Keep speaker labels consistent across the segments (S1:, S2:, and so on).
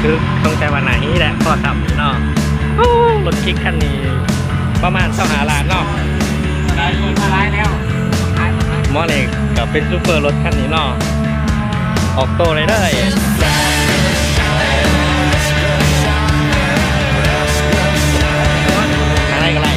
S1: คือต้องใช้วันไหนแหละพอทำเนาะรถคลิกคันนี้ประมาณ25 ล้านเนาะ
S2: ได้เงินมาหลายแล้ว
S1: มอเล็กกับเป็นซูเปอร์รถคันนี้เนาะออกโตเลยได้อะไรก็ไร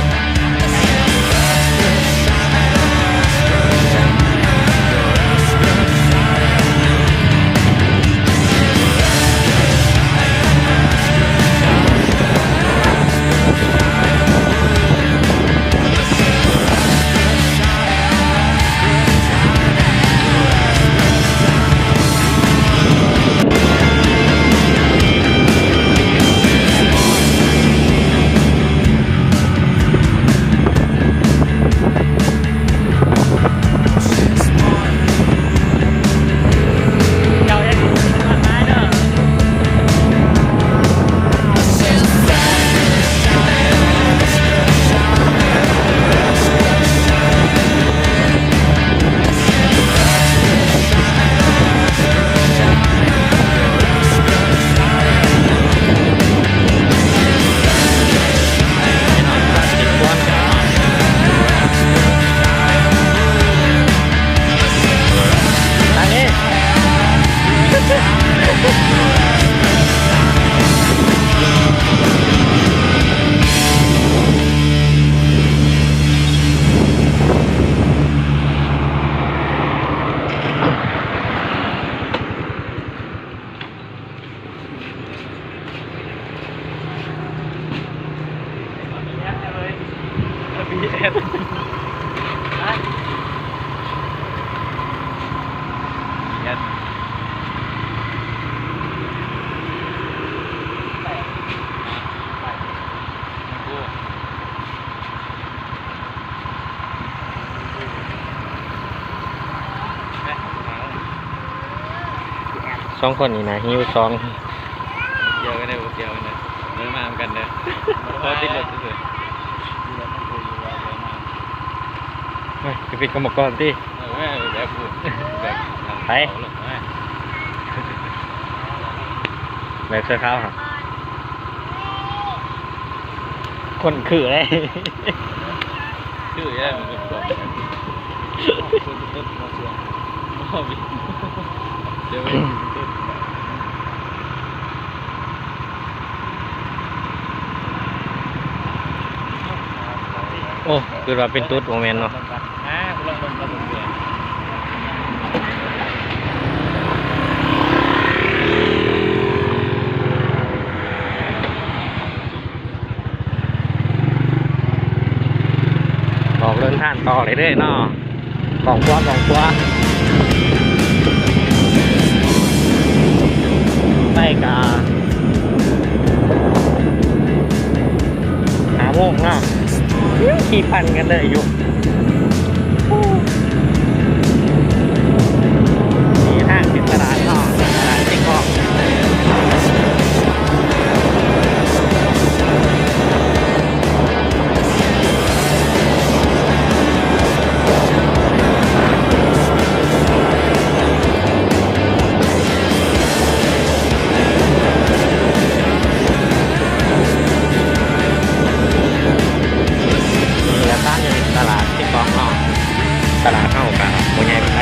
S1: 2 คนนี่นะฮิว2
S2: เกี่ยวกันเลยเกี่ยวกันเลยเดินมาเหมือนกันเลยพอติดรถเฉย
S1: ไปปิดกรรมกรที่
S2: ไม่แบบพูดแบบ
S1: ไปแบบเสื้อขาวครับคนคืออะไร
S2: ชื่ออะไรมันเป็นกล่องเดี๋ยว
S1: โอ้คือว่าเป็นตุ๊ดโมเมนต์เนาะ
S2: ลองลองเบื่อ
S1: ออกเดินทางต่อเลยเด้อเนาะกองคว้าไปกาหาโมงเนาะขี่พันกันเลยอยู่นี่ห้างติดตลาดเนาะตลาดติ๊กอกตลาดเข้ากับโมยายไป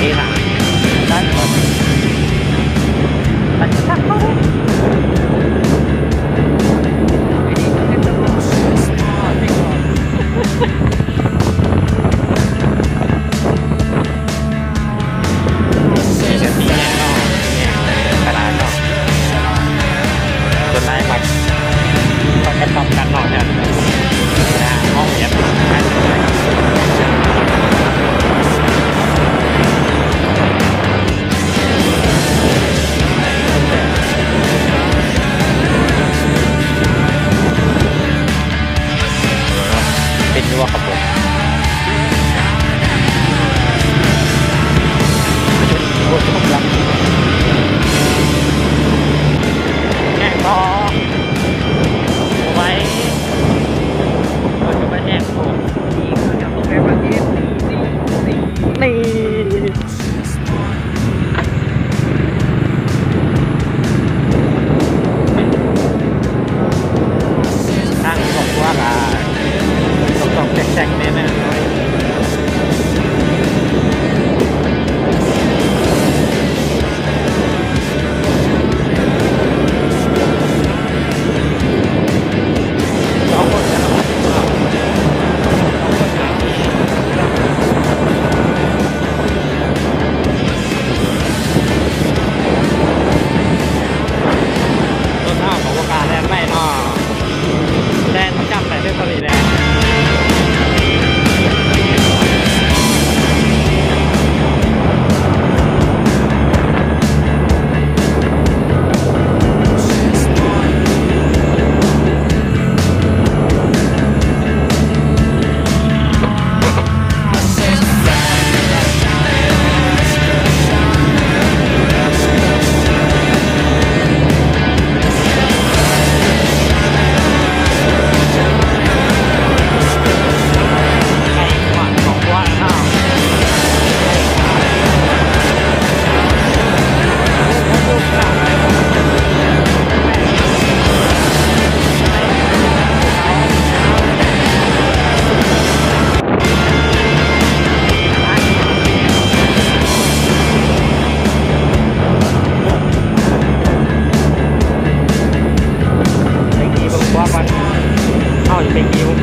S1: นี่ค่ะด้านบนมันชักเข้าทำกันหน่อยนะห้องเย็บเป็นรั้วครับผมโอ้ยผมรับแข่งต่อไว้เราจะไปแห้งโอ้ยนี่คือจะตกไปประเทศ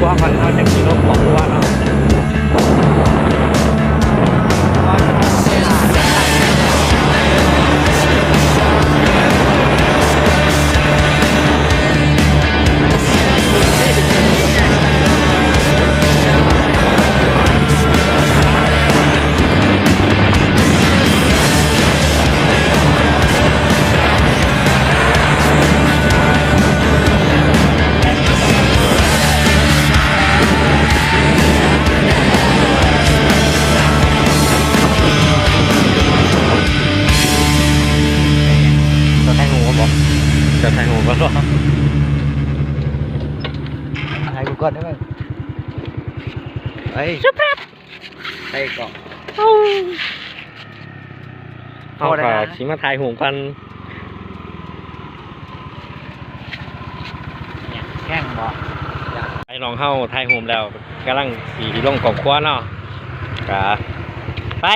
S1: ลัวฟันเขาจากกิโลของวัวเนาะจะแทงหูก็บอกจะแทงหูก็บอก
S3: ถ่ายกูก่อนได้ไหมเฮ้ย
S1: ชุบแป๊บ
S3: ไปก่อน
S1: เอาค่ะชิมาทายหูกัน
S3: เนี่ยแข้งบ่
S1: ไปลองเข้าทายหูแล้วกำลังสีลงกองครัวเนาะกะไป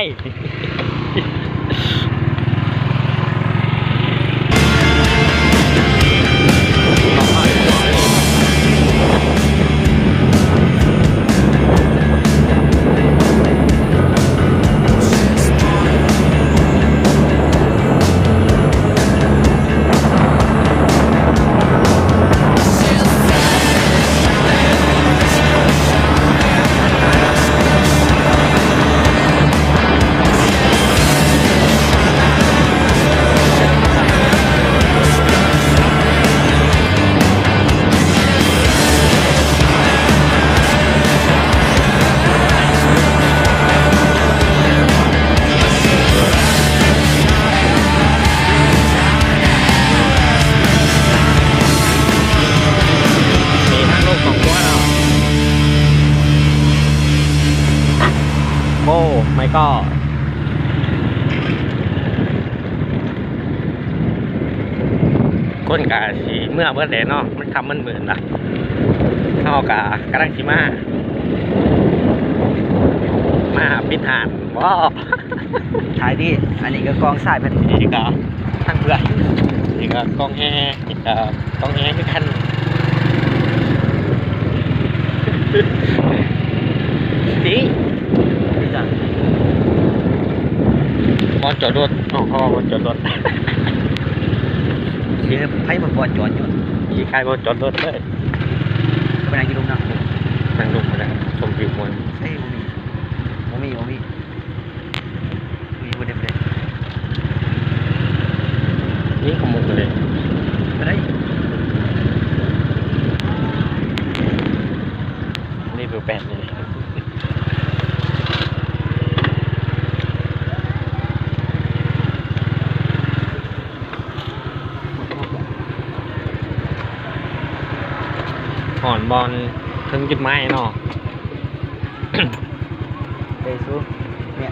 S1: มีทั้งลูกของตัวเราโอ้ไม่ก็ก้นกาสีเมื่อเมื่อเดนเนาะมันคำมันเหมือนละเท่ากากระดังสีมาปิดหานว้า
S3: ถ่ายดิอันนี้ก็กองสายพันธุ์
S1: อีกก็ทั้งเพื่อนอีกก็กองแห่อีกก็กองแห่คือกันดี
S3: นี่จ้ะ
S1: บอลจอดรถอ๋อเขาบอกบอลจอดรถ
S3: เดี๋ยวไพ่บนบอลจอดอยู่
S1: ขี่ใครบอลจอดรถเลย
S3: ก็ไปนั่งกินลูกนะ
S1: นั่งดูมาแล้วชมวิวมวย
S3: เฮ้ยบ่มีบ่มีบ่เด็ดเลย
S1: นี่ขโมยเลย
S3: ไปได้
S1: นี่เบอร์แปดเลยห่อนบอลถึงจุดไม้เนาะ
S3: ไปสู้เนี่ย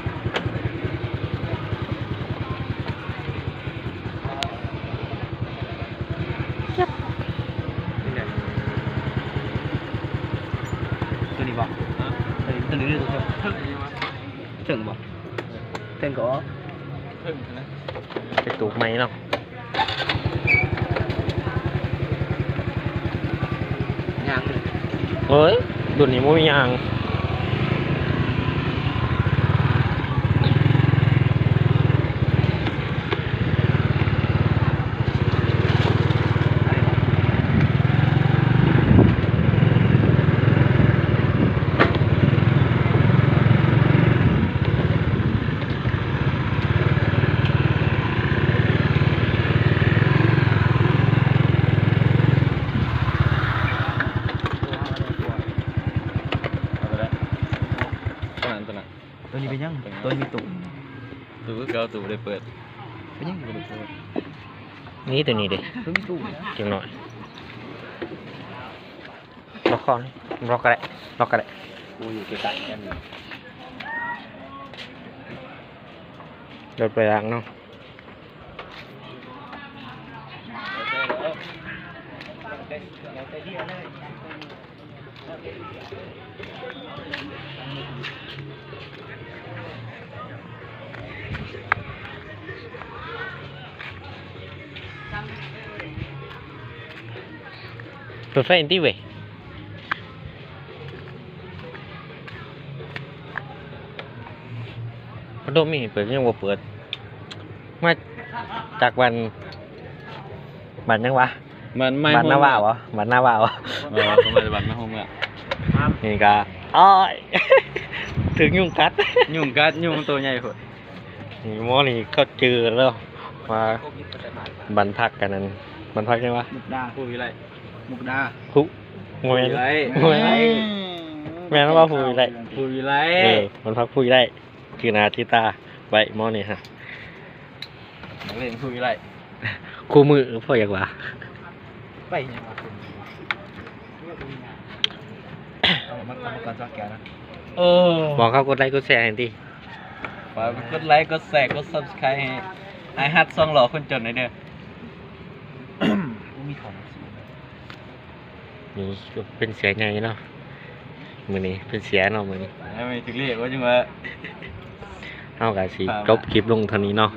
S3: ตัวนี้บ่ตัวนี้เรื่องตัวถึงบ่ถึงก็
S1: ไปตูกไม้เนาะ
S3: ยางเลย
S1: เฮ้ยดุนนี้มันมียาง
S3: ตัวนี้เป็นยังตัวนี้มีตุ่ม
S2: ตูก็เกาตูได้เปิด
S3: เป็นยังอยู่ในตัว
S1: นี่ตัวนี้ดิ
S3: ตัวมีตุ่มนะ
S1: จังหน่อยล็อกคอนี่ล็อกก็ได้ล็อกก็ได้
S2: กูอยู่ใกล้ๆกัน
S1: รถไปล้างเนาะเปิดไฟอันที่เว้ย ดมมีเปิดยังบ่เปิดมาจากวันยังวะ
S2: มันไม่
S1: บันหน้าว่าวะบันหน้าว่าวะ
S2: ประมาณบันไม่โฮมอ่ะ
S1: นี่ก็อ้อย ถึงยุงกัด
S2: ยุ่งกัดยุ่งตัวใหญ่พุ่น
S1: นี่หมอนี่เขาเจอแล้วมาบันพักกันนั้นบันพักใช่ปะ
S3: มุกดา
S2: ผู้วิไล
S3: มุกดา
S1: คุโมเมน
S2: ผู้วิไล
S1: โมเมนแม่นว่าผู้ได้
S2: ผู้วิไล
S1: บันพักผู้ได้คือนาทิตาไว้หมอนี่ฮะ
S2: นักเรียนผู้วิไล
S1: คู่มือพ่ออยากว่า
S3: ไปยังมาเอามาก่อนจ้าแกนะ
S1: บอกเขากดไลค์กดแชร์ให้ดิ
S2: ฝากกดไลค์กดแชร์กด Subscribe ให้ไอฮัทซองหล่อคนจนหน่อยเด้อ
S3: มีของ
S1: นี่ก็เป็นเสียใหญ่เนาะมื้อนี้เป็นเสียเนาะมื้อนี้
S2: ไม่ถึงเรียกว่าจังว่า
S1: เฮาก็สิจบคลิปลงเท่านี้เนาะ